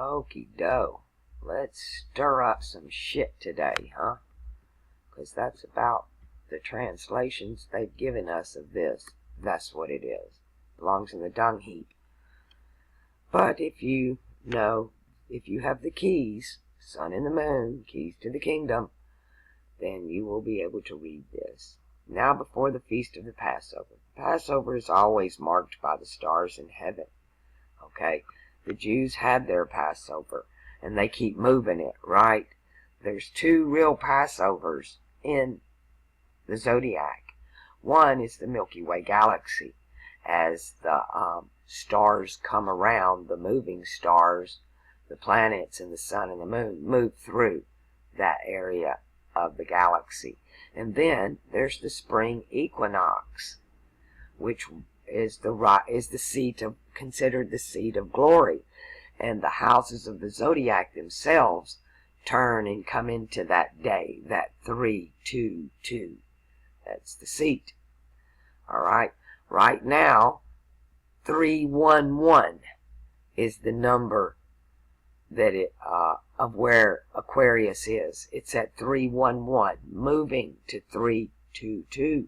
Okie doke. Let's stir up some shit today, huh? Because that's about the translations they've given us of this. That's what it is. Belongs in the dung heap. But if you know, if you have the keys, sun and the moon, keys to the kingdom, then you will be able to read this. Now before the feast of the Passover. Passover is always marked by the stars in heaven. Okay? The Jews had their Passover, and they keep moving it, right? There's two real Passovers in the zodiac. One is the Milky Way galaxy. As the stars come around, the moving stars, the planets and the sun and the moon move through that area of the galaxy. And then there's the spring equinox, which is the seat of, considered the seat of glory. And the houses of the zodiac themselves turn and come into that day, that 3-2-2. That's the seat. All right. Right now, 311 is the number that of where Aquarius is. It's at 311, moving to 322.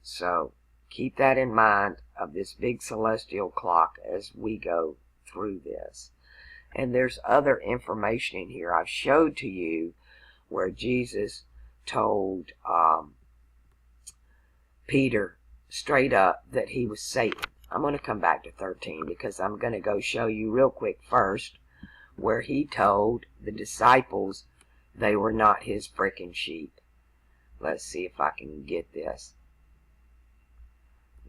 So keep that in mind of this big celestial clock as we go through this. And there's other information in here I've showed to you where Jesus told Peter straight up that he was Satan. I'm going to come back to 13 because I'm going to go show you real quick first where he told the disciples they were not his frickin' sheep. Let's see if I can get this.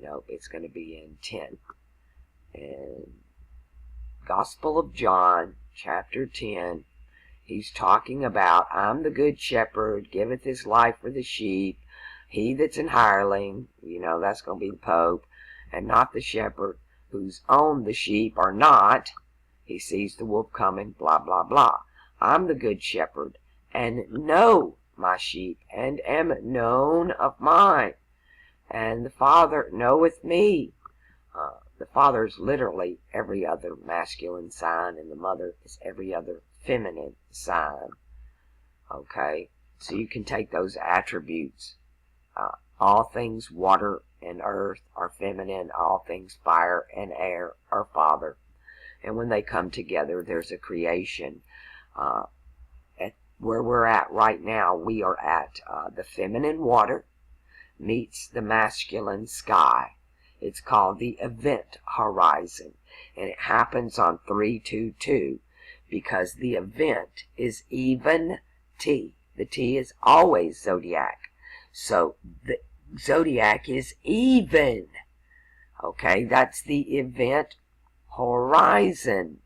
Nope, it's going to be in 10. And Gospel of John, chapter 10, he's talking about, I'm the good shepherd, giveth his life for the sheep. He that's an hireling, you know, that's going to be the Pope, and not the shepherd, whose own the sheep are not. He sees the wolf coming, blah, blah, blah. I'm the good shepherd, and know my sheep, and am known of mine. And the Father knoweth me. The Father is literally every other masculine sign, and the Mother is every other feminine sign. Okay? So you can take those attributes. All things water and earth are feminine. All things fire and air are father. And when they come together, there's a creation. At where we're at right now, we are at the feminine water meets the masculine sky. It's called the event horizon. And it happens on 322 because the event is even T. The T is always zodiac. So the zodiac is even. Okay, that's the event horizon.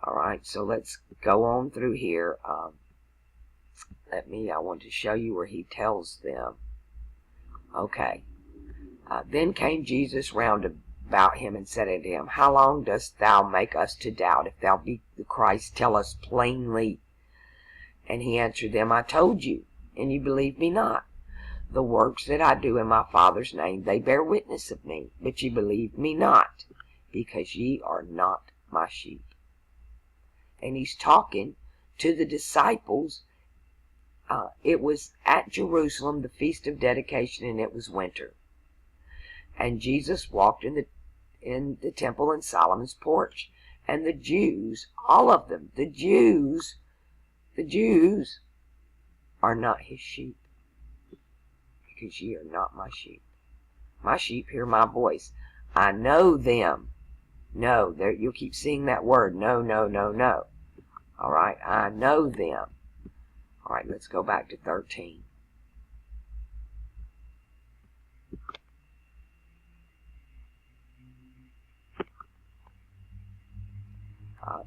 Alright, so let's go on through here. I want to show you where he tells them. Okay. Then came Jesus round about him and said unto him, How long dost thou make us to doubt? If thou be the Christ, tell us plainly. And he answered them, I told you, and you believe me not. The works that I do in my Father's name, they bear witness of me, but ye believe me not, because ye are not my sheep. And he's talking to the disciples. It was at Jerusalem, the Feast of Dedication, and it was winter. And Jesus walked in the temple in Solomon's porch. And the Jews, all of them, the Jews are not his sheep. Because ye are not my sheep. My sheep hear my voice. I know them. No, there you'll keep seeing that word. No, no, no, no. All right, I know them. All right, let's go back to 13.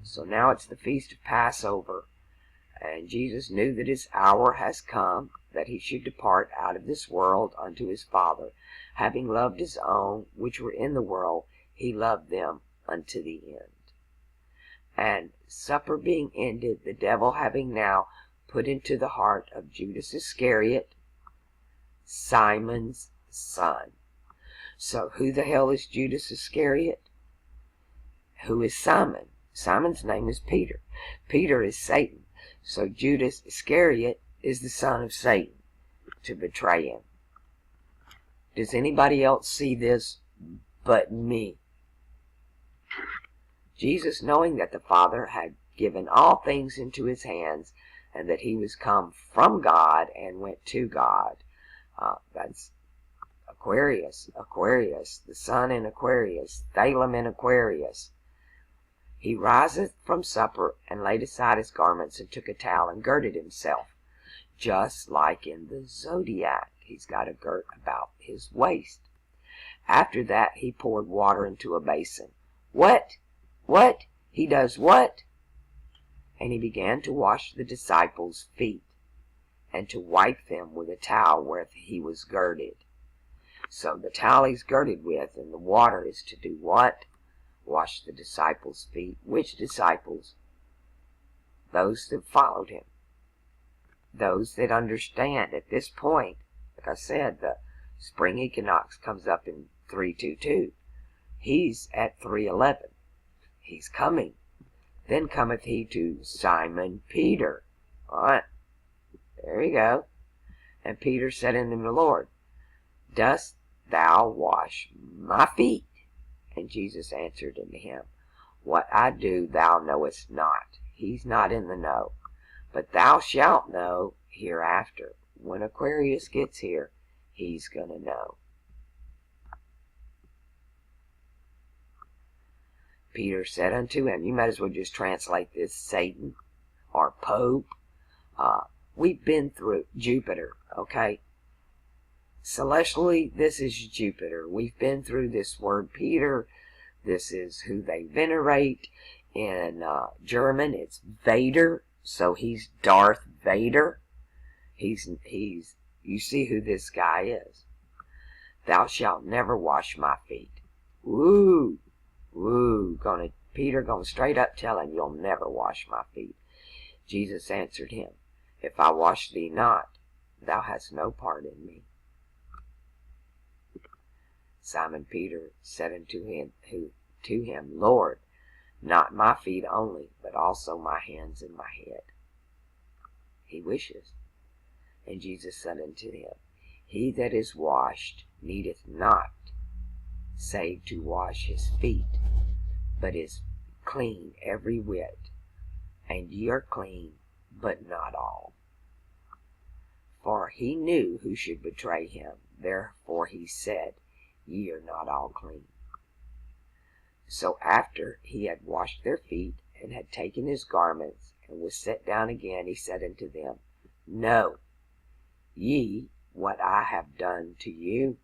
So now it's the Feast of Passover. And Jesus knew that his hour has come, that he should depart out of this world unto his Father. Having loved his own, which were in the world, he loved them unto the end. And supper being ended, the devil having now put into the heart of Judas Iscariot, Simon's son. So who the hell is Judas Iscariot? who is Simon. Simon's name is Peter. Peter is Satan. So Judas Iscariot is the son of Satan to betray him. Does anybody else see this but me? Jesus, knowing that the Father had given all things into his hands, and that he was come from God and went to God. That's Aquarius, the sun in Aquarius, Thalum in Aquarius. He riseth from supper, and laid aside his garments, and took a towel, and girded himself. Just like in the zodiac, he's got a girt about his waist. After that, he poured water into a basin. What? He does what? And he began to wash the disciples' feet, and to wipe them with a towel wherewith he was girded. So the towel he's girded with, and the water is to do what? Wash the disciples' feet. Which disciples? Those that followed him. Those that understand. At this point, like I said, the spring equinox comes up in 322. He's at 311. He's coming. Then cometh he to Simon Peter. All right. There you go. And Peter said unto the Lord, Dost thou wash my feet? And Jesus answered unto him, What I do thou knowest not. He's not in the know. But thou shalt know hereafter. When Aquarius gets here, he's going to know. Peter said unto him, you might as well just translate this, Satan or Pope. We've been through Jupiter, okay? Celestially, this is Jupiter. We've been through this word Peter. This is who they venerate. In German, it's Vader. So he's Darth Vader. You see who this guy is. Thou shalt never wash my feet. Woo! Peter going straight up telling you'll never wash my feet. Jesus answered him, If I wash thee not, thou hast no part in me. Simon Peter said unto him, Lord, not my feet only, but also my hands and my head. He wishes. And Jesus said unto him, He that is washed needeth not, save to wash his feet, but is clean every whit. And ye are clean, but not all. For he knew who should betray him. Therefore he said, Ye are not all clean. So after he had washed their feet, and had taken his garments, and was set down again, he said unto them, Know ye what I have done to you?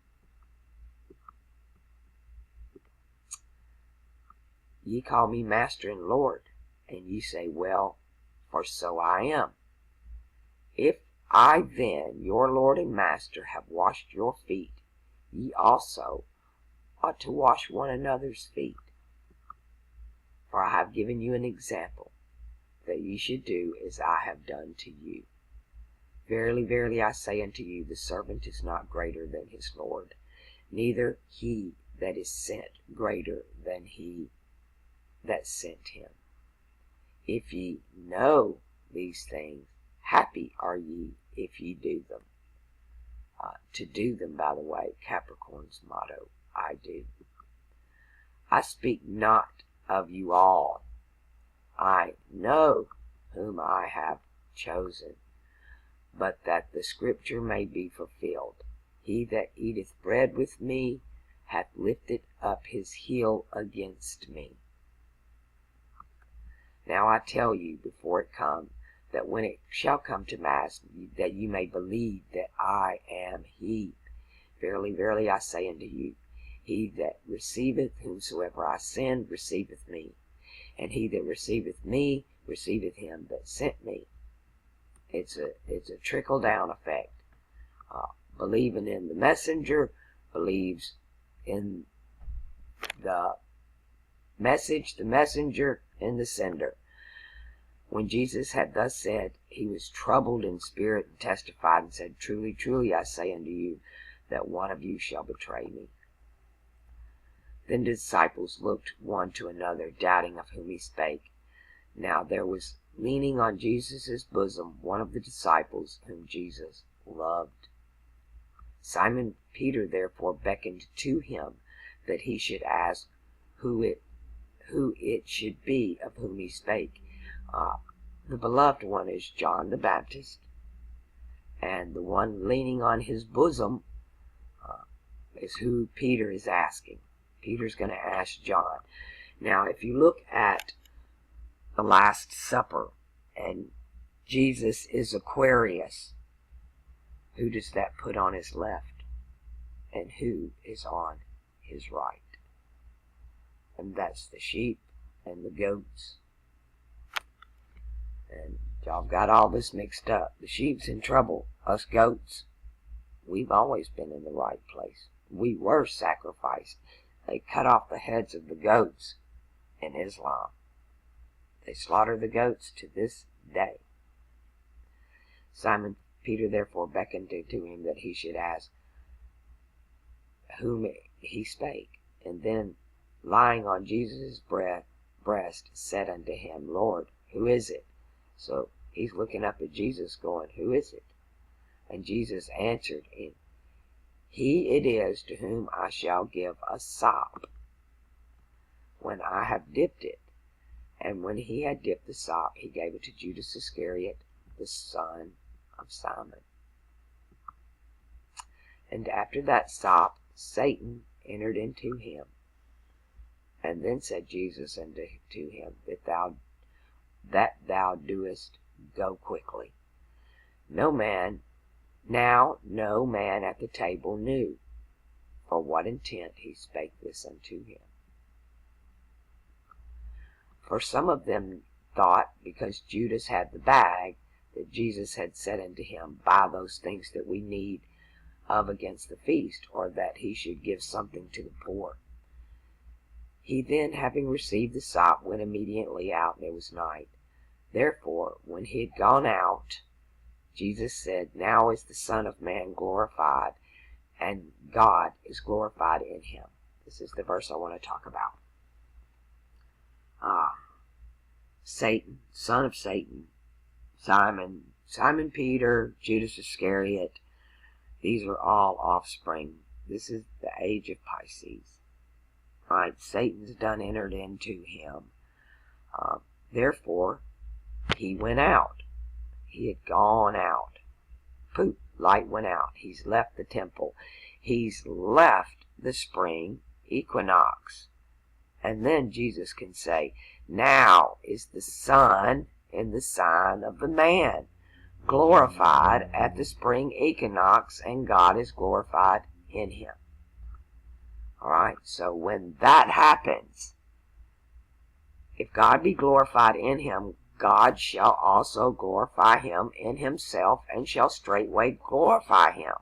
Ye call me Master and Lord, and ye say, Well, for so I am. If I then, your Lord and Master, have washed your feet, ye also ought to wash one another's feet. For I have given you an example, that ye should do as I have done to you. Verily, verily, I say unto you, the servant is not greater than his Lord, neither he that is sent greater than he that sent him. If ye know these things, happy are ye if ye do them. To do them, by the way, Capricorn's motto, I do. I speak not of you all. I know whom I have chosen, but that the scripture may be fulfilled. He that eateth bread with me hath lifted up his heel against me. Now I tell you before it come, that when it shall come to pass, that you may believe that I am he. Verily, verily, I say unto you, he that receiveth whomsoever I send receiveth me, and he that receiveth me receiveth him that sent me. It's a trickle-down effect. Believing in the messenger believes in the message, the messenger, and the sender. When Jesus had thus said, he was troubled in spirit, and testified and said, Truly, truly, I say unto you, that one of you shall betray me. Then the disciples looked one to another, doubting of whom he spake. Now there was leaning on Jesus' bosom one of the disciples whom Jesus loved. Simon Peter therefore beckoned to him that he should ask who it should be of whom he spake. The beloved one is John the Baptist, and the one leaning on his bosom is who Peter is asking. Peter's going to ask John. Now, if you look at the Last Supper, and Jesus is Aquarius, who does that put on his left? And who is on his right? And that's the sheep and the goats. And y'all got all this mixed up. The sheep's in trouble. Us goats, we've always been in the right place. We were sacrificed. They cut off the heads of the goats in Islam. They slaughter the goats to this day. Simon Peter therefore beckoned to him that he should ask whom he spake. And then, lying on Jesus' breast, said unto him, Lord, who is it? So he's looking up at Jesus going, who is it? And Jesus answered him, He it is to whom I shall give a sop when I have dipped it. And when he had dipped the sop, he gave it to Judas Iscariot, the son of Simon. And after that sop, Satan entered into him. And then said Jesus unto him, that thou doest, go quickly. No man at the table knew for what intent he spake this unto him. For some of them thought, because Judas had the bag, that Jesus had said unto him, Buy those things that we need of against the feast, or that he should give something to the poor. He then, having received the sop, went immediately out, and it was night. Therefore, when he had gone out, Jesus said, Now is the Son of Man glorified, and God is glorified in him. This is the verse I want to talk about. Satan, son of Satan, Simon Peter, Judas Iscariot, these are all offspring. This is the age of Pisces. Right? Satan's done entered into him. Therefore, he went out. He had gone out. Poof, light went out. He's left the temple. He's left the spring equinox. And then Jesus can say, Now is the sun in the sign of the man, glorified at the spring equinox, and God is glorified in him. Alright, so when that happens, if God be glorified in him, God shall also glorify him in himself, and shall straightway glorify him.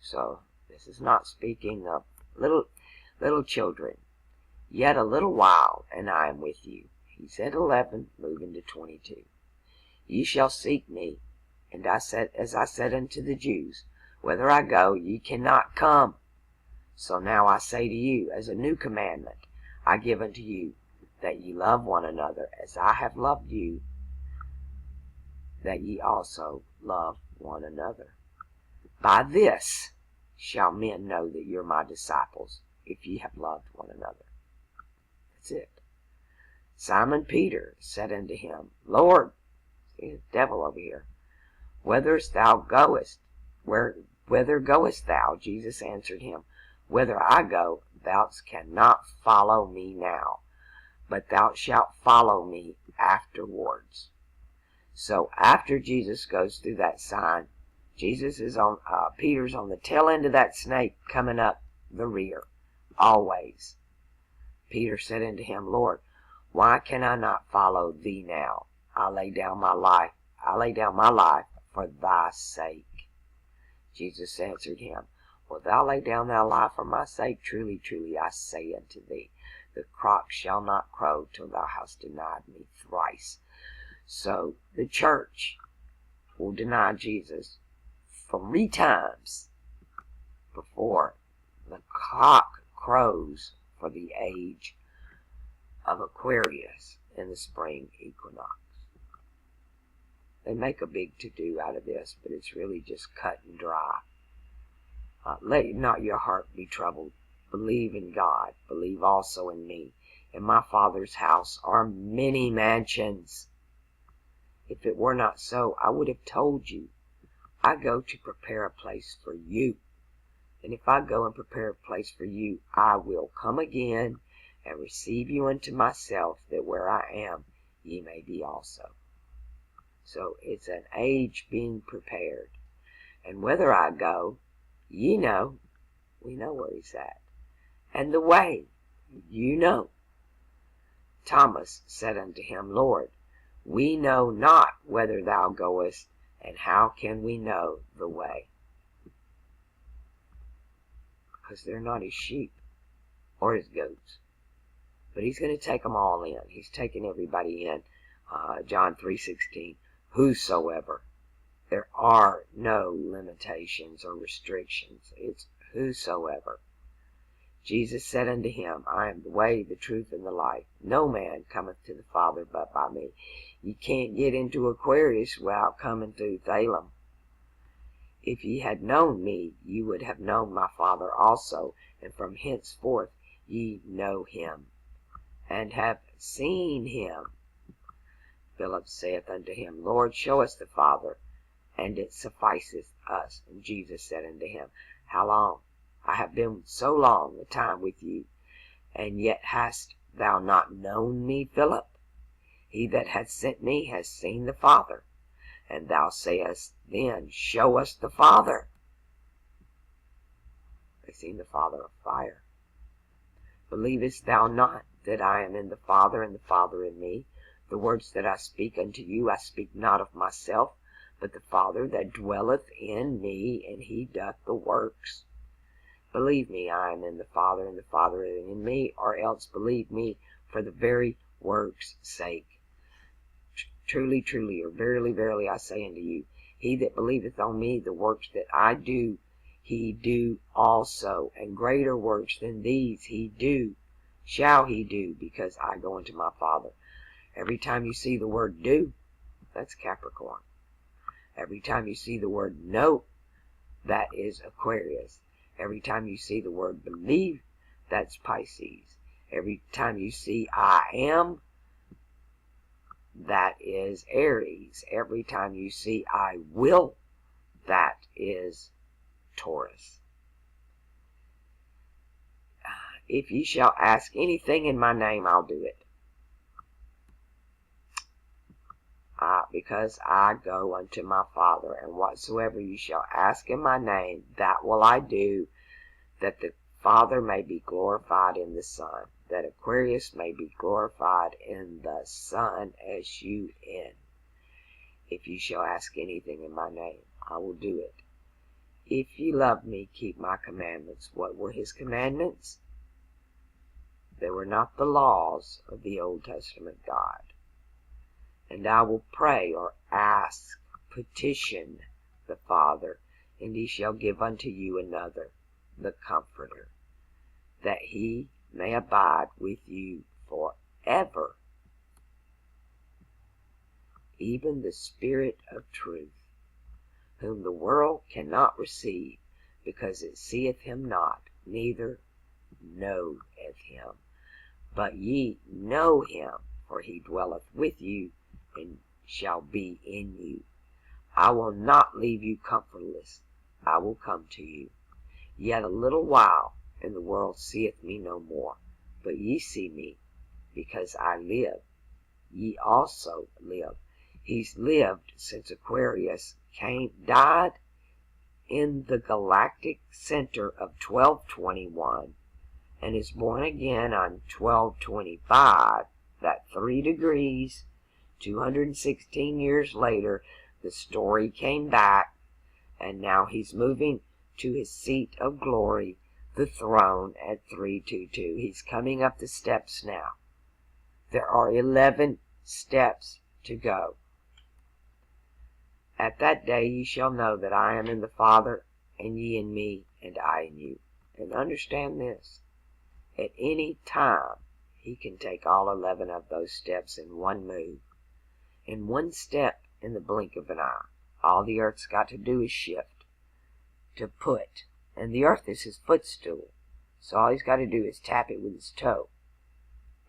So, this is not speaking of little children. Yet a little while, and I am with you. He's at 11, moving to 22. Ye shall seek me, and as I said unto the Jews, Whither I go, ye cannot come. So now I say to you, as a new commandment I give unto you, that ye love one another, as I have loved you, that ye also love one another. By this shall men know that you're my disciples, if ye have loved one another. That's it. Simon Peter said unto him, Lord, see the devil over here, whither goest thou? Jesus answered him, Whither I go, thou cannot follow me now, but thou shalt follow me afterwards. So after Jesus goes through that sign, Peter's on the tail end of that snake coming up the rear, always. Peter said unto him, Lord, why can I not follow thee now? I lay down my life for thy sake. Jesus answered him, Wilt thou lay down thy life for my sake? Truly, truly, I say unto thee, the cock shall not crow till thou hast denied me thrice. So the church will deny Jesus 3 times before the cock crows for the age of Aquarius in the spring equinox. They make a big to-do out of this, but it's really just cut and dry. Let not your heart be troubled. Believe in God. Believe also in me. In my Father's house are many mansions. If it were not so, I would have told you. I go to prepare a place for you. And if I go and prepare a place for you, I will come again and receive you unto myself, that where I am, ye may be also. So it's an age being prepared. And whither I go, ye know. We know where he's at. And the way, you know. Thomas said unto him, Lord, we know not whither thou goest, and how can we know the way? Because they're not his sheep or his goats. But he's going to take them all in. He's taking everybody in. John 3:16. Whosoever. There are no limitations or restrictions. It's whosoever. Jesus said unto him, I am the way, the truth, and the life. No man cometh to the Father but by me. You can't get into Aquarius without coming through Thalem. If ye had known me, ye would have known my Father also, and from henceforth ye know him, and have seen him. Philip saith unto him, Lord, show us the Father, and it sufficeth us. And Jesus said unto him, How long? I have been so long a time with you, and yet hast thou not known me, Philip? He that hath sent me has seen the Father. And thou sayest then, Show us the Father. They seen the Father of fire. Believest thou not that I am in the Father, and the Father in me? The words that I speak unto you, I speak not of myself, but the Father that dwelleth in me, and he doth the works. Believe me, I am in the Father, and the Father in me, or else believe me for the very works' sake. Truly, truly, or verily, verily, I say unto you, he that believeth on me, the works that I do, he do also, and greater works than these shall he do, because I go unto my Father. Every time you see the word do, that's Capricorn. Every time you see the word know, that is Aquarius. Every time you see the word believe, that's Pisces. Every time you see I am, that is Aries. Every time you see I will, that is Taurus. If ye shall ask anything in my name, I'll do it. Because I go unto my Father, and whatsoever you shall ask in my name, that will I do, that the Father may be glorified in the Son, that Aquarius may be glorified in the Son, S-U-N. If you shall ask anything in my name, I will do it. If ye love me, keep my commandments. What were his commandments? They were not the laws of the Old Testament God. And I will pray, or ask, petition the Father, and he shall give unto you another, the Comforter, that he may abide with you forever, even the Spirit of truth, whom the world cannot receive, because it seeth him not, neither knoweth him. But ye know him, for he dwelleth with you, and shall be in you. I will not leave you comfortless. I will come to you. Yet a little while, and the world seeth me no more. But ye see me, because I live. Ye also live. He's lived since Aquarius died in the galactic center of 1221, and is born again on 1225, that 3 degrees, 216 years later, the story came back, and now he's moving to his seat of glory, the throne, at 322. He's coming up the steps now. There are 11 steps to go. At that day ye shall know that I am in the Father, and ye in me, and I in you. And understand this, At any time, he can take all 11 of those steps in one move. In one step, in the blink of an eye. All the earth's got to do is shift. To put. And the earth is his footstool. So all he's got to do is tap it with his toe.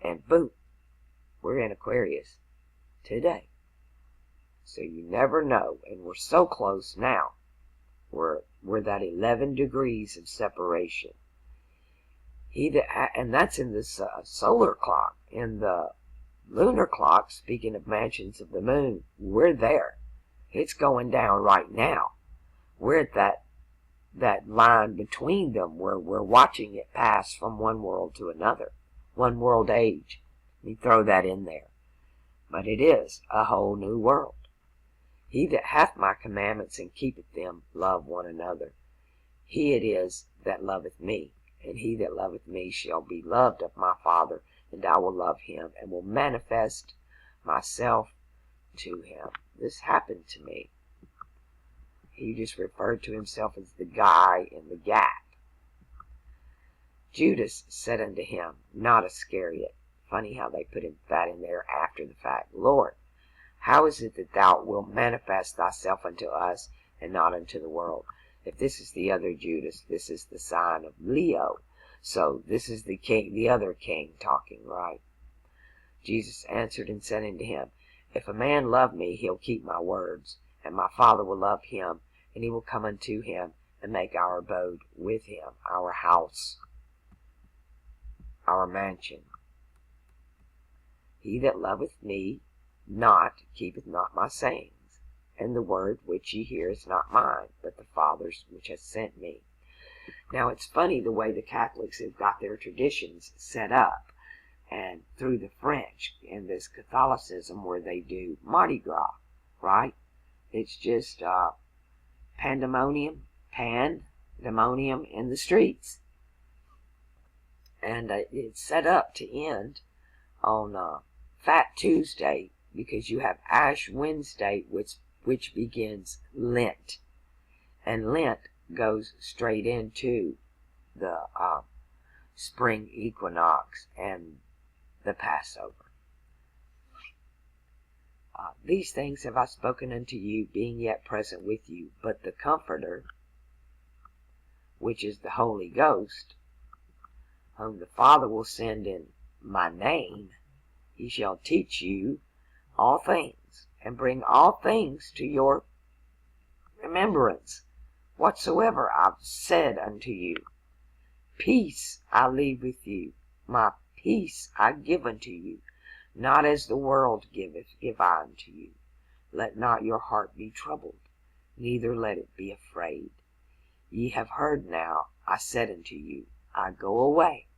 And boom, we're in Aquarius today. So you never know. And we're so close now. We're that 11 degrees of separation. And that's in this solar clock. In the lunar clock, speaking of mansions of the moon, we're there. It's going down right now. We're at that line between them where we're watching it pass from one world to another. One world age. Let me throw that in there. But it is a whole new world. He that hath my commandments and keepeth them, love one another. He it is that loveth me, and he that loveth me shall be loved of my Father, and I will love him, and will manifest myself to him. This happened to me. He just referred to himself as the guy in the gap. Judas said unto him, not Iscariot. Funny how they put that in there after the fact. Lord, how is it that thou wilt manifest thyself unto us, and not unto the world? If this is the other Judas, this is the sign of Leo. So this is the king, the other king talking, right? Jesus answered and said unto him, if a man love me, he'll keep my words, and my Father will love him, and he will come unto him, and make our abode with him, our house, our mansion. He that loveth me not keepeth not my sayings, and the word which ye hear is not mine, but the Father's which has sent me. Now it's funny the way the Catholics have got their traditions set up, and through the French in this Catholicism where they do Mardi Gras, right? It's just pandemonium in the streets. And it's set up to end on Fat Tuesday, because you have Ash Wednesday, which begins Lent. And Lent goes straight into the spring equinox and the Passover. These things have I spoken unto you, being yet present with you. But the Comforter, which is the Holy Ghost, whom the Father will send in my name, he shall teach you all things, and bring all things to your remembrance, whatsoever I've said unto you. Peace I leave with you, my peace I give unto you. Not as the world giveth, give I unto you. Let not your heart be troubled, neither let it be afraid. Ye have heard now, I said unto you, I go away,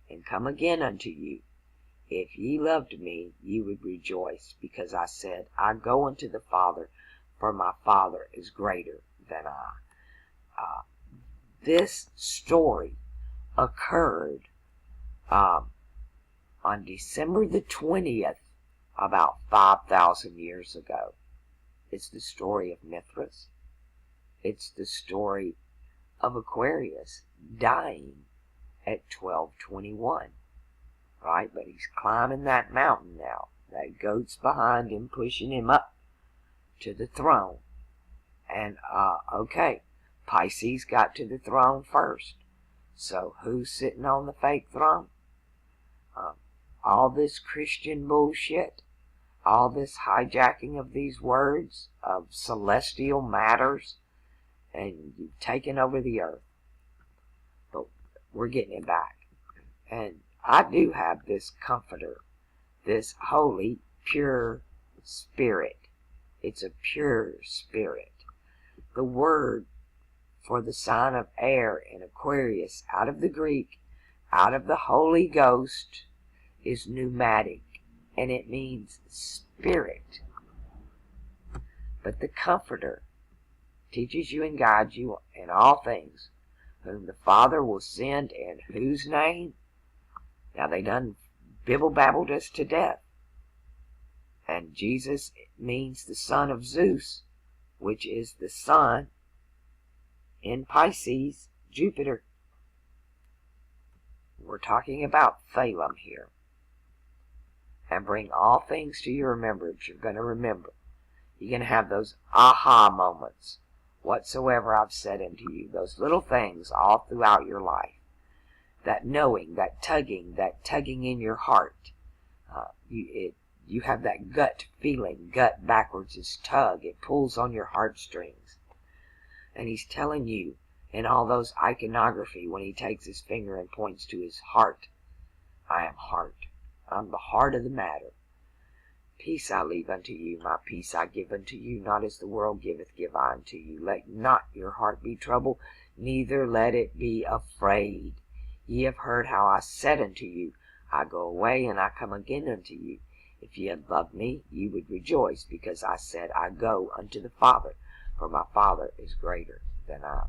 and come again unto you. If ye loved me, ye would rejoice, because I said, I go unto the Father, for my Father is greater than I. This story occurred on December the 20th, about 5,000 years ago. It's the story of Mithras. It's the story of Aquarius dying at 1221, right? But he's climbing that mountain now. That goat's behind him, pushing him up to the throne. And, okay, Pisces got to the throne first. So who's sitting on the fake throne? All this Christian bullshit, all this hijacking of these words, of celestial matters, and you've taken over the earth. But we're getting it back. And I do have this Comforter, this holy, pure spirit. It's a pure spirit. The word for the sign of air in Aquarius, out of the Greek, out of the Holy Ghost, is pneumatic, and it means spirit. But the Comforter teaches you and guides you in all things, whom the Father will send in whose name? Now they done bibble-babbled us to death. And Jesus means the son of Zeus, which is the sun in Pisces, Jupiter. we're talking about Thalem here. And bring all things to your remembrance. You're going to remember. You're going to have those aha moments. Whatsoever I've said unto you. Those little things all throughout your life. That knowing, that tugging in your heart. You have that gut feeling. Gut backwards is tug. It pulls on your heartstrings. And he's telling you in all those iconography when he takes his finger and points to his heart. I am heart. I'm the heart of the matter. Peace I leave unto you, my peace I give unto you, not as the world giveth, give I unto you. Let not your heart be troubled, neither let it be afraid. Ye have heard how I said unto you, I go away, and I come again unto you. If ye had loved me, ye would rejoice, because I said, I go unto the Father, for my Father is greater than I.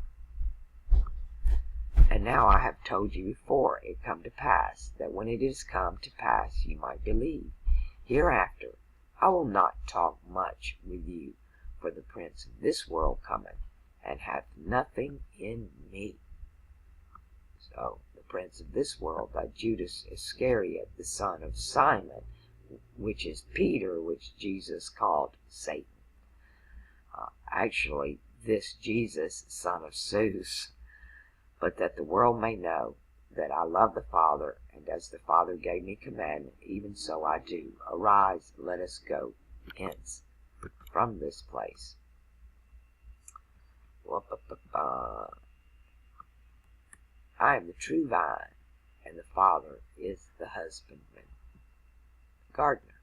And now I have told you before it come to pass, that when it is come to pass ye might believe. Hereafter I will not talk much with you, for the prince of this world cometh, and hath nothing in me. So, the prince of this world, that Judas Iscariot, the son of Simon, which is Peter, which Jesus called Satan. Actually, this Jesus, son of Zeus, but that the world may know that I love the Father, and as the Father gave me commandment, even so I do. Arise, let us go hence from this place. I am the true vine, and the Father is the husbandman, gardener.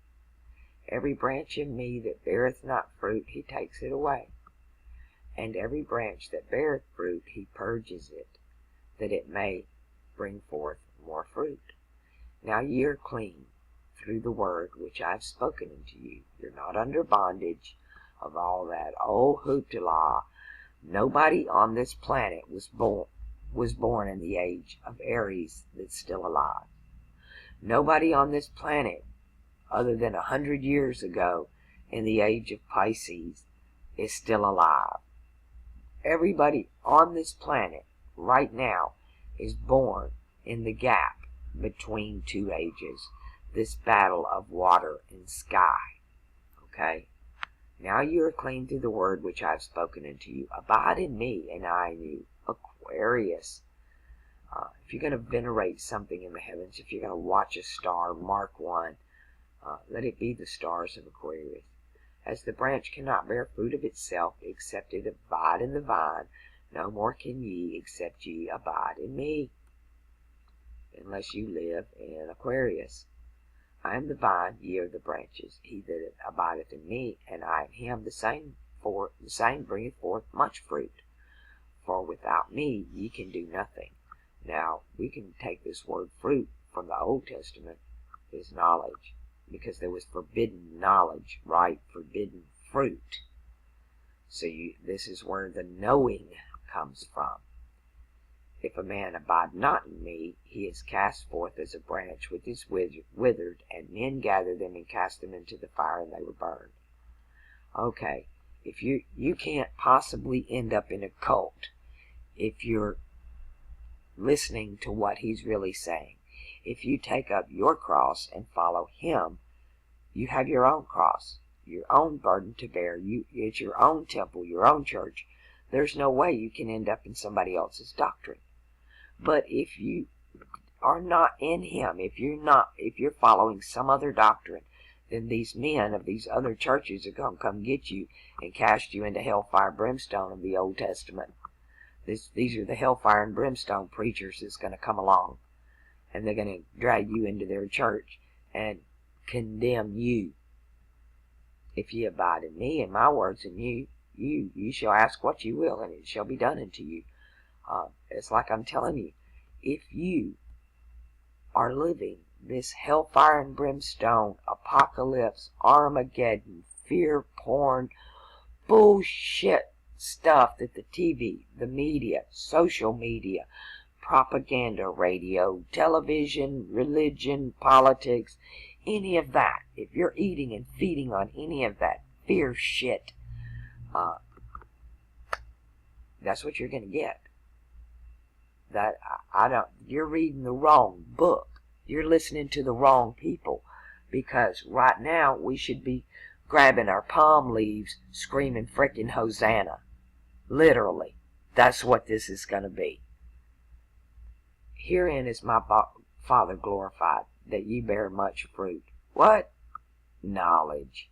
Every branch in me that beareth not fruit, he takes it away. And every branch that beareth fruit, he purges it, that it may bring forth more fruit. Now ye are clean through the word which I have spoken unto you. You're not under bondage of all that old hoopla. Nobody on this planet was born in the age of Aries that's still alive. Nobody on this planet, other than 100 years ago, in the age of Pisces, is still alive. Everybody on this planet right now is born in the gap between two ages, this battle of water and sky. Okay? Now you are clean through the word which I have spoken unto you. Abide in me, and I in you. Aquarius. If you're going to venerate something in the heavens, if you're going to watch a star, mark one, let it be the stars of Aquarius. As the branch cannot bear fruit of itself, except it abide in the vine, no more can ye, except ye abide in me, unless you live in Aquarius. I am the vine, ye are the branches. He that abideth in me, and I in him, the same bringeth forth much fruit. For without me ye can do nothing. Now, we can take this word fruit from the Old Testament, is knowledge, because there was forbidden knowledge, right? Forbidden fruit. So this is where the knowing comes from. If a man abide not in me, he is cast forth as a branch which is withered, and men gather them and cast them into the fire, and they were burned. Okay, if you can't possibly end up in a cult if you're listening to what he's really saying. If you take up your cross and follow him, you have your own cross, your own burden to bear. It's your own temple, your own church. There's no way you can end up in somebody else's doctrine. But if you are not in him, if you're following some other doctrine, then these men of these other churches are going to come get you and cast you into hellfire brimstone of the Old Testament. These are the hellfire and brimstone preachers that's going to come along, and they're going to drag you into their church and condemn you. If ye abide in me, and my words in you, you shall ask what you will, and it shall be done unto you. It's like I'm telling you, if you are living this hellfire and brimstone, apocalypse, Armageddon, fear porn, bullshit stuff that the TV, the media, social media, propaganda, radio, television, religion, politics, any of that, if you're eating and feeding on any of that fear shit, that's what you're going to get. that I don't, you're reading the wrong book. You're listening to the wrong people, because right now we should be grabbing our palm leaves, screaming frickin' Hosanna. Literally. That's what this is going to be. Herein is my Father glorified, that ye bear much fruit. What? Knowledge.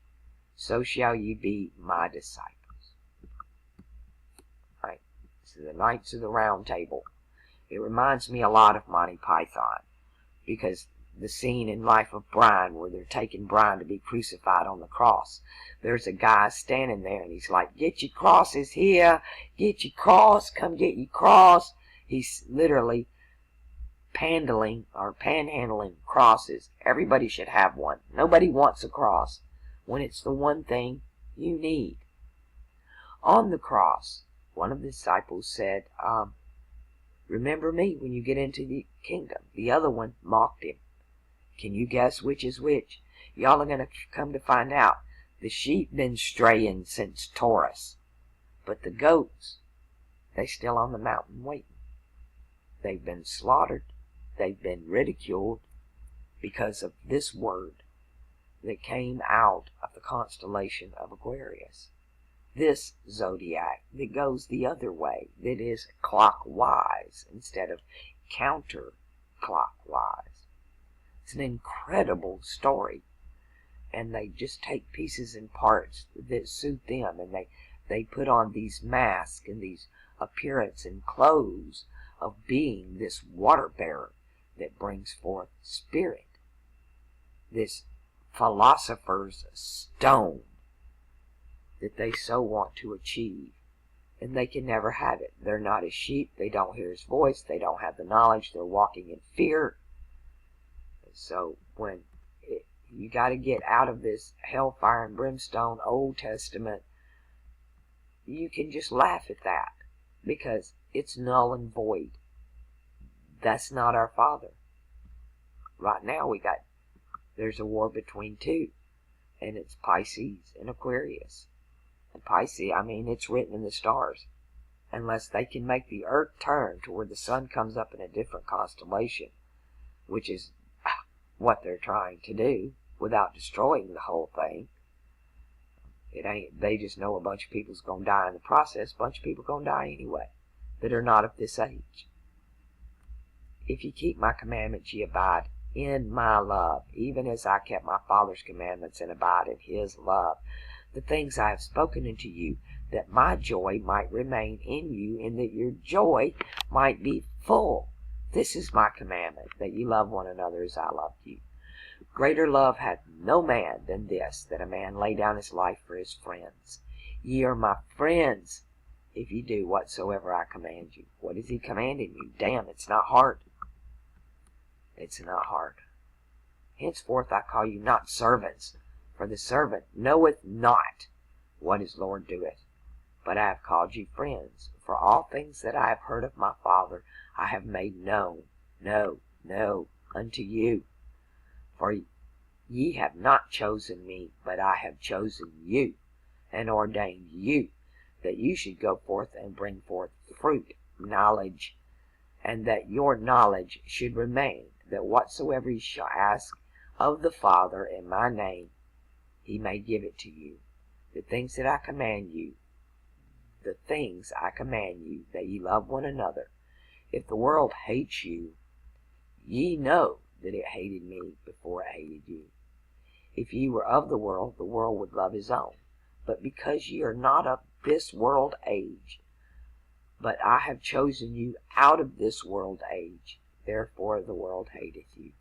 So shall ye be my disciples. Right? This is the Knights of the Round Table. It reminds me a lot of Monty Python, because the scene in Life of Brian where they're taking Brian to be crucified on the cross, there's a guy standing there and he's like, get your crosses here, get your cross, come get your cross. He's literally panhandling crosses. Everybody should have one. Nobody wants a cross when it's the one thing you need. On the cross, one of the disciples said, remember me when you get into the kingdom. The other one mocked him. Can you guess which is which? Y'all are going to come to find out. The sheep been straying since Taurus, but the goats, they still on the mountain waiting. They've been slaughtered. They've been ridiculed because of this word that came out of the constellation of Aquarius. This zodiac that goes the other way, that is clockwise instead of counterclockwise. It's an incredible story, and they just take pieces and parts that suit them, and they put on these masks and these appearance and clothes of being this water bearer that brings forth spirit, this philosopher's stone that they so want to achieve, and they can never have it. They're not as sheep. They don't hear his voice. They don't have the knowledge. They're walking in fear. So when you got to get out of this hellfire and brimstone Old Testament, you can just laugh at that because it's null and void. That's not our Father. Right now there's a war between two, and it's Pisces and Aquarius. And Pisces, it's written in the stars. Unless they can make the earth turn to where the sun comes up in a different constellation, which is what they're trying to do without destroying the whole thing. They just know a bunch of people's going to die in the process. A bunch of people going to die anyway that are not of this age. If ye keep my commandments, ye abide in my love, even as I kept my Father's commandments and abide in his love. The things I have spoken unto you, that my joy might remain in you, and that your joy might be full. This is my commandment, that ye love one another as I loved you. Greater love hath no man than this, that a man lay down his life for his friends. Ye are my friends, if ye do whatsoever I command you. What is he commanding you? Damn, it's not hard. It's not hard. Henceforth I call you not servants, for the servant knoweth not what his Lord doeth. But I have called you friends, for all things that I have heard of my Father I have made known, unto you. For ye have not chosen me, but I have chosen you, and ordained you, that you should go forth and bring forth fruit, knowledge, and that your knowledge should remain, that whatsoever ye shall ask of the Father in my name, he may give it to you. The things I command you, that ye love one another. If the world hates you, ye know that it hated me before it hated you. If ye were of the world would love his own. But because ye are not of this world age, but I have chosen you out of this world age, therefore the world hateth you.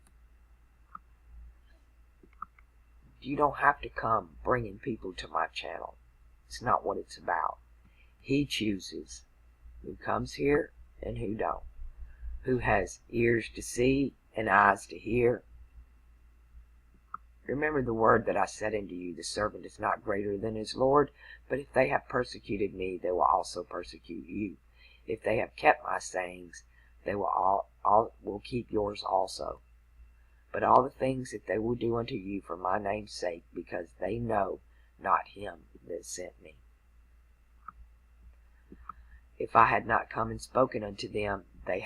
You don't have to come bringing people to my channel. It's not what it's about. He chooses who comes here and who don't. Who has ears to see and eyes to hear. Remember the word that I said unto you, the servant is not greater than his Lord, but if they have persecuted me, they will also persecute you. If they have kept my sayings, they will keep yours also. But all the things that they will do unto you for my name's sake, because they know not him that sent me. If I had not come and spoken unto them they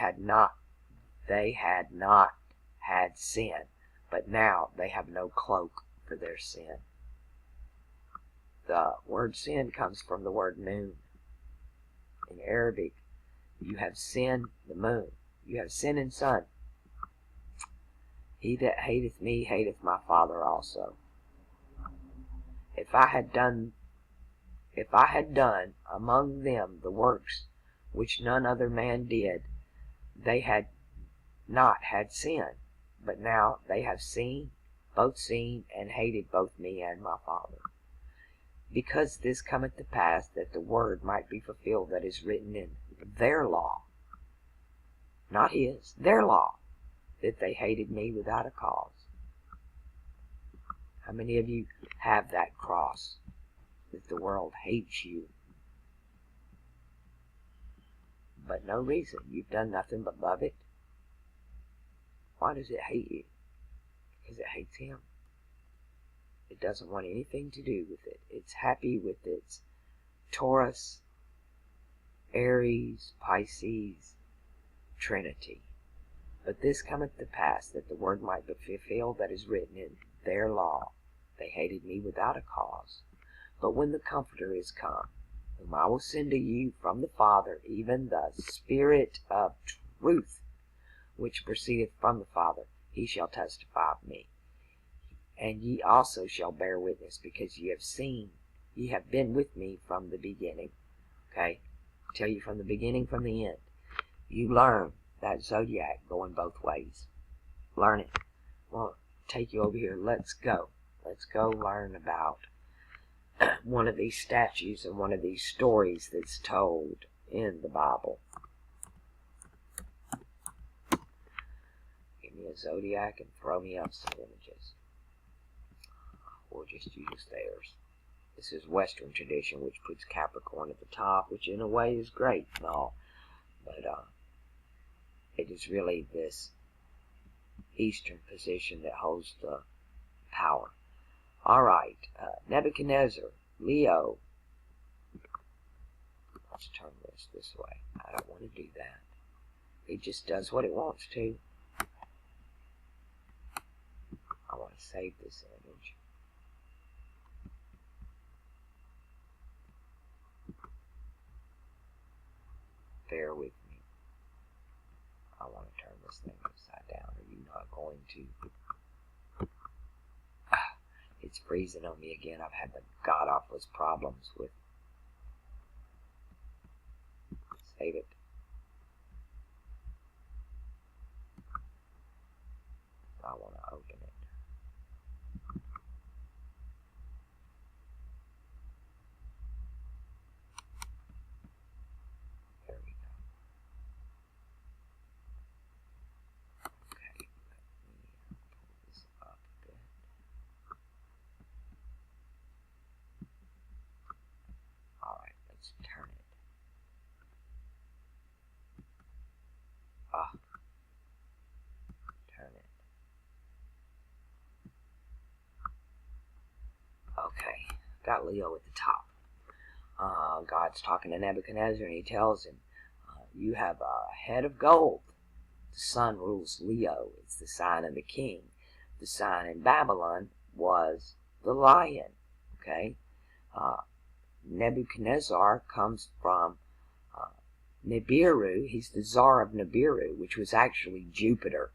had not had sin, but now they have no cloak for their sin. The word sin comes from the word moon. In Arabic, you have sin, the moon. You have sin and sun. He that hateth me hateth my Father also. If I had done among them the works which none other man did, they had not had sin. But now they have both seen and hated both me and my Father. Because this cometh to pass, that the word might be fulfilled that is written in their law, not his, their law, that they hated me without a cause. How many of you have that cross, that the world hates you? But no reason. You've done nothing but love it. Why does it hate you? Because it hates him. It doesn't want anything to do with it. It's happy with its Taurus, Aries, Pisces, Trinity. But this cometh to pass, that the word might be fulfilled that is written in their law. They hated me without a cause. But when the Comforter is come, whom I will send to you from the Father, even the Spirit of truth, which proceedeth from the Father, he shall testify of me. And ye also shall bear witness, because ye have been with me from the beginning. Okay? I tell you from the beginning, from the end. You learn that zodiac going both ways. Learn it. Well, take you over here. Let's go. Let's go learn about one of these statues and one of these stories that's told in the Bible. Give me a zodiac and throw me up some images. Or just use theirs. This is Western tradition, which puts Capricorn at the top, which in a way is great and all. But it is really this Eastern position that holds the power. Alright, Nebuchadnezzar, Leo. Let's turn this way. I don't want to do that. It just does what it wants to. I want to save this image. Bear with me. I want to turn this thing upside down. Are you not going to? It's freezing on me again. I've had the god-awfulest problems with. Save it. I want to open it. There we go. Okay, let me pull this up a bit. Alright, let's turn it. Turn it. Okay, got Leo at the top. God's talking to Nebuchadnezzar, and he tells him, you have a head of gold. The sun rules Leo. It's the sign of the king. The sign in Babylon was the lion. Okay? Nebuchadnezzar comes from Nibiru. He's the Tsar of Nibiru, which was actually Jupiter.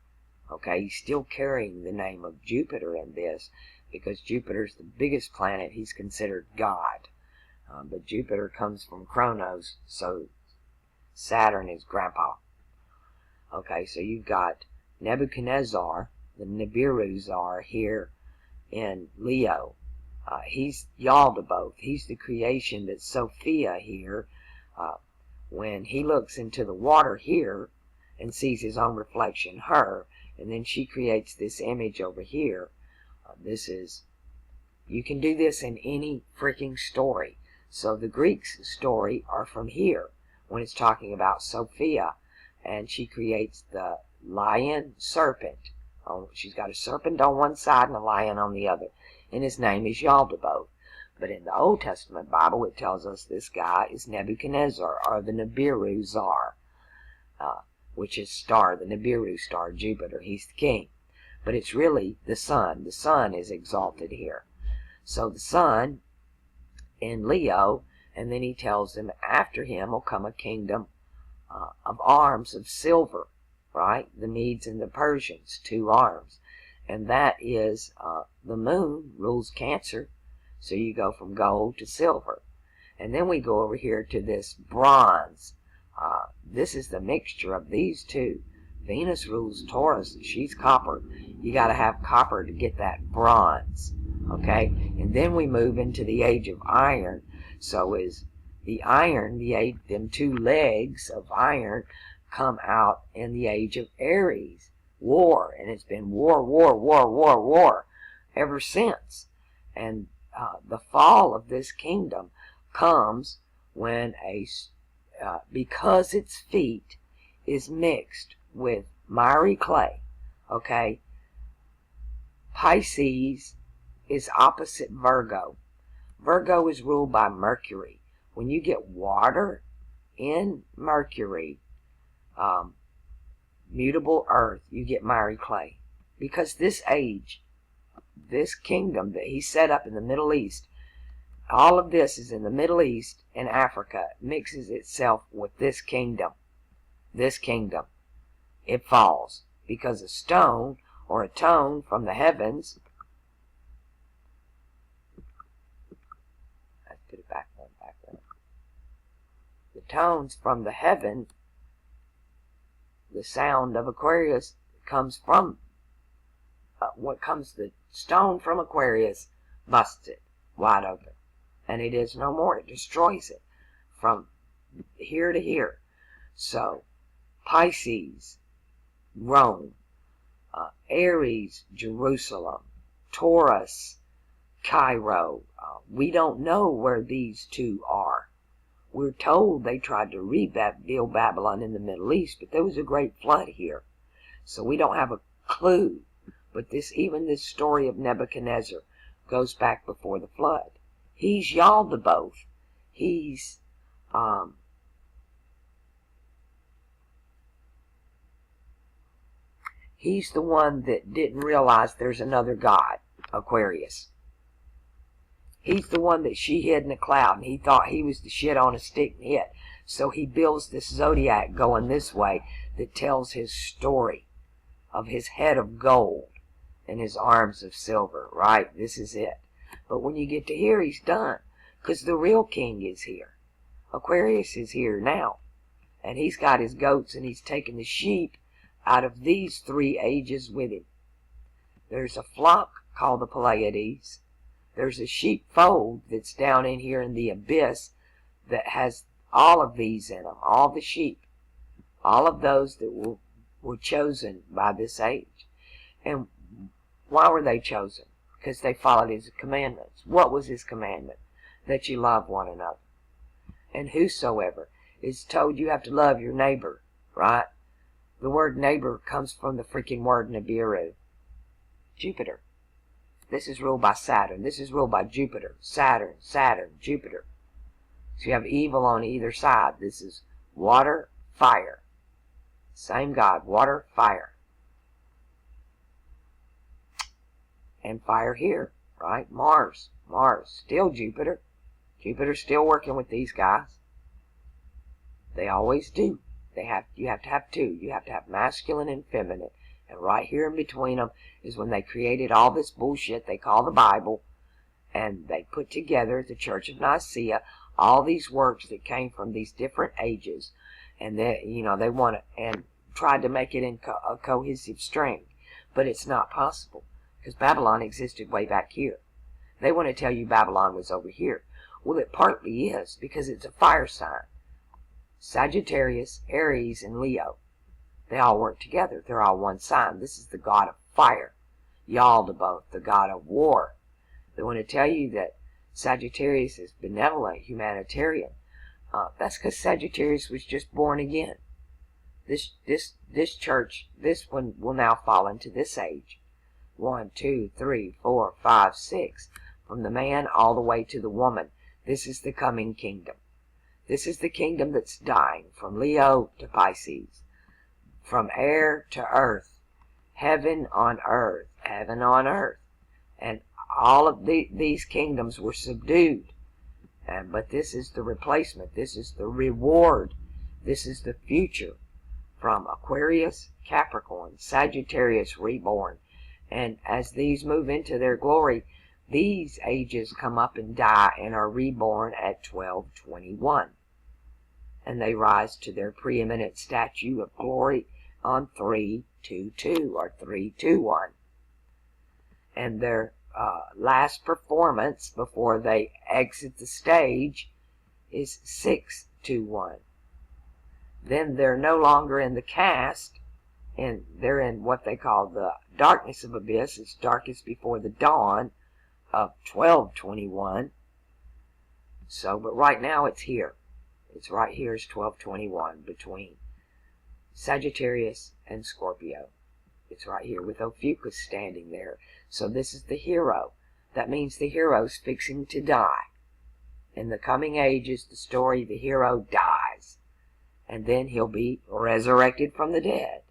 Okay? He's still carrying the name of Jupiter in this, because Jupiter's the biggest planet. He's considered God. But Jupiter comes from Kronos, so Saturn is grandpa. Okay, so you've got Nebuchadnezzar, the Nibiru Tsar, here in Leo. He's Yaldabaoth. He's the creation that Sophia here, when he looks into the water here and sees his own reflection, her, and then she creates this image over here. This is, you can do this in any freaking story. So the Greek's story are from here, when it's talking about Sophia, and she creates the lion serpent. She's got a serpent on one side and a lion on the other, and his name is Yaldabaoth. But in the Old Testament Bible, it tells us this guy is Nebuchadnezzar, or the Nibiru Tsar. which is star, the Nibiru star, Jupiter. He's the king. But it's really the sun. The sun is exalted here. So the sun in Leo, and then he tells them after him will come a kingdom of arms of silver, right? The Medes and the Persians, 2 arms. And that is the moon rules Cancer. So you go from gold to silver. And then we go over here to this bronze. This is the mixture of these two. Venus rules Taurus. She's copper. You got to have copper to get that bronze. Okay? And then we move into the age of iron. So is the iron, them 2 legs of iron come out in the age of Aries. War. And it's been war ever since. And the fall of this kingdom comes when because its feet is mixed with miry clay. Okay? Pisces is opposite Virgo. Virgo is ruled by Mercury. When you get water in Mercury, mutable earth, you get miry clay. Because this age, this kingdom that he set up in the Middle East, all of this is in the Middle East and Africa, mixes itself with this kingdom. This kingdom. It falls because a stone or a tone from the heavens. Let's put it back one. The tones from the heaven, the sound of Aquarius comes from the stone from Aquarius busts it wide open. And it is no more. It destroys it from here to here. So, Pisces, Rome, Aries, Jerusalem, Taurus, Cairo. We don't know where these 2 are. We're told they tried to rebuild Babylon in the Middle East, but there was a great flood here. So we don't have a clue. But even this story of Nebuchadnezzar goes back before the flood. He's Yaldabaoth. He's the one that didn't realize there's another god, Aquarius. He's the one that she hid in a cloud, and he thought he was the shit on a stick and hit. So he builds this zodiac going this way that tells his story of his head of gold and his arms of silver, right? This is it. But when you get to here, he's done. Because the real king is here. Aquarius is here now. And he's got his goats, and he's taking the sheep out of these 3 ages with him. There's a flock called the Pleiades. There's a sheepfold that's down in here in the abyss that has all of these in them. All the sheep. All of those that were chosen by this age. And why were they chosen? Because they followed his commandments. What was his commandment? That you love one another. And whosoever is told you have to love your neighbor, right? The word neighbor comes from the freaking word Nibiru. Jupiter. This is ruled by Saturn. This is ruled by Jupiter. Saturn, Jupiter. So you have evil on either side. This is water, fire. Same God. Water, fire. And fire here, right? Mars. Still Jupiter. Jupiter's still working with these guys. They always do. You have to have 2. You have to have masculine and feminine. And right here in between them is when they created all this bullshit they call the Bible. And they put together the Church of Nicaea, all these works that came from these different ages. And they want to, and tried to make it in a cohesive string. But it's not possible. Because Babylon existed way back here. They want to tell you Babylon was over here. Well, it partly is, because it's a fire sign. Sagittarius, Aries, and Leo. They all work together. They're all one sign. This is the god of fire. Yaldabaoth, the god of war. They want to tell you that Sagittarius is benevolent, humanitarian. That's because Sagittarius was just born again. This church, this one will now fall into this age. 1, 2, 3, 4, 5, 6. From the man all the way to the woman. This is the coming kingdom. This is the kingdom that's dying from Leo to Pisces. from air to earth, heaven on earth, heaven on earth. And all of these kingdoms were subdued. But this is the replacement. This is the reward. This is the future from Aquarius, Capricorn, Sagittarius reborn. And as these move into their glory, these ages come up and die and are reborn at 1221. And they rise to their preeminent statue of glory on 322 or 321. And their last performance before they exit the stage is 621. Then they're no longer in the cast, and they're in what they call the darkness of abyss. It's darkest before the dawn of 1221. So, but right now it's here. It's right here is 1221 between Sagittarius and Scorpio. It's right here with Ophiuchus standing there. So this is the hero. That means the hero's fixing to die. In the coming ages, the story, the hero dies. And then he'll be resurrected from the dead.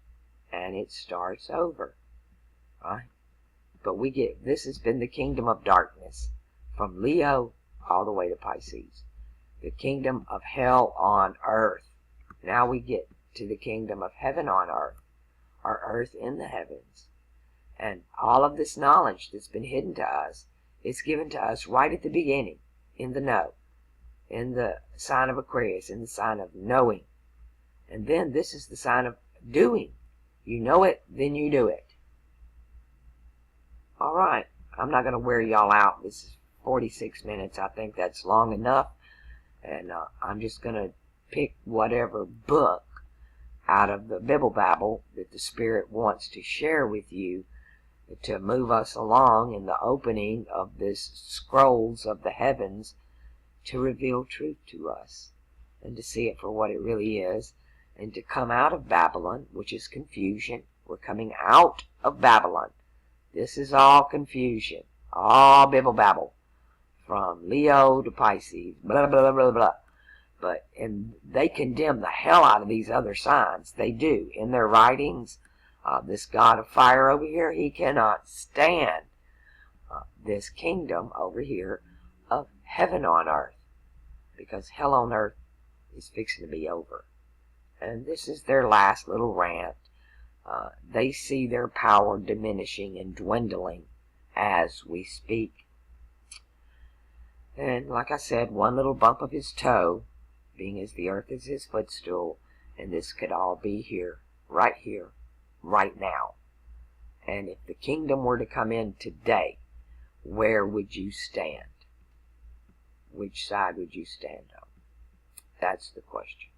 And it starts over. Right? But we get, this has been the kingdom of darkness. From Leo all the way to Pisces. The kingdom of hell on earth. Now we get to the kingdom of heaven on earth. Or earth in the heavens. And all of this knowledge that's been hidden to us is given to us right at the beginning, in the know, in the sign of Aquarius, in the sign of knowing. And then this is the sign of doing. You know it, then you do it. All right, I'm not going to wear y'all out. This is 46 minutes. I think that's long enough. And I'm just going to pick whatever book out of the Bibble Babble that the Spirit wants to share with you to move us along in the opening of this scrolls of the heavens to reveal truth to us and to see it for what it really is and to come out of Babylon, which is confusion. We're coming out of Babylon. This is all confusion, all Bibble Babble from Leo to Pisces, blah, blah, blah, blah. And they condemn the hell out of these other signs. They do. In their writings, this god of fire over here, he cannot stand this kingdom over here of heaven on earth. Because hell on earth is fixing to be over. And this is their last little rant. They see their power diminishing and dwindling as we speak. And like I said, one little bump of his toe, being as the earth is his footstool, and this could all be here, right now. And if the kingdom were to come in today, where would you stand? Which side would you stand on? That's the question.